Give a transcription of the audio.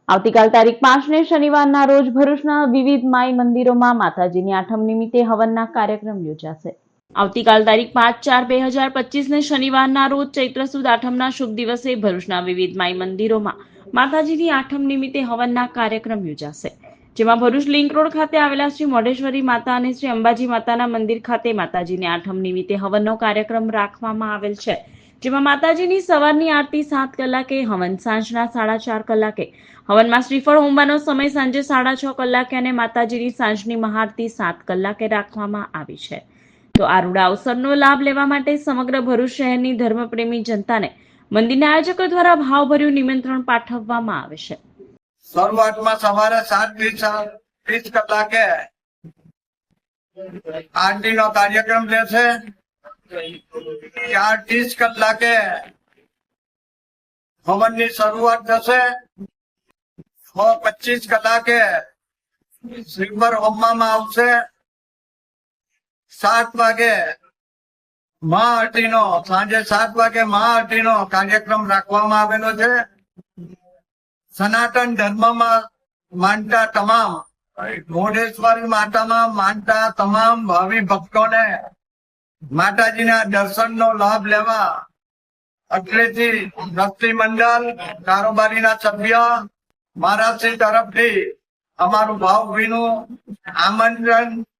આવતીકાલ તારીખ 5 શનિવારના રોજ ભરૂચના વિવિધ માઈ મંદિરોમાં માતાજીની આઠમ નિમિત્તે હવનના કાર્યક્રમ યોજાશે। આવતીકાલ તારીખ 5/4/2025 શનિવારના રોજ ચૈત્ર સુદ આઠમના શુભ દિવસે ભરૂચના વિવિધ માઈ મંદિરોમાં માતાજીની આઠમ નિમિત્તે હવનના કાર્યક્રમ યોજાશે, જેમાં ભરૂચ લિંક રોડ ખાતે આવેલા શ્રી મોઢેશ્વરી માતા અને શ્રી અંબાજી માતાના મંદિર ખાતે માતાજીની આઠમ નિમિત્તે હવનનો કાર્યક્રમ રાખવામાં આવેલ છે, જેમાં માતાજીની સવારની આરતી 7 કલાકે, હવન સાંજના 4:30 કલાકે, હવનમાં શ્રીફળ હોમવાનો સમય સાંજે 6:30 કલાકે અને માતાજીની સાંજની મહાઆરતી 7 કલાકે રાખવામાં આવી છે। તો આ રૂડા અવસરનો લાભ લેવા માટે સમગ્ર ભરૂચ શહેરની ધર્મપ્રેમી જનતાને મંદિરના આયોજકો દ્વારા ભાવભર્યું નિમંત્રણ પાઠવવામાં આવે છે। શરૂઆતમાં સવારે 7:30 કલાકે આરતીનો કાર્યક્રમ રહેશે। 4:30 કલાકે હવનની શરૂઆત થશે। 6:25 કલાકે શ્રીફળ હોમવામાં આવશે। 7 વાગે મહાઆરતીનો સાંજે 7 વાગે મહાઆરતીનો કાર્યક્રમ રાખવામાં આવેલો છે। સનાતન ધર્મમાં માનતા તમામ મોઢેશ્વરી માતામાં માનતા તમામ ભાવિ ભક્તોને માતાજીના દર્શનનો લાભ લેવા અટલેથી ભક્તિ મંડળ કારોબારીના સભ્ય મહારાષ્ટ્ર તરફથી અમારું ભાવભીનું આમંત્રણ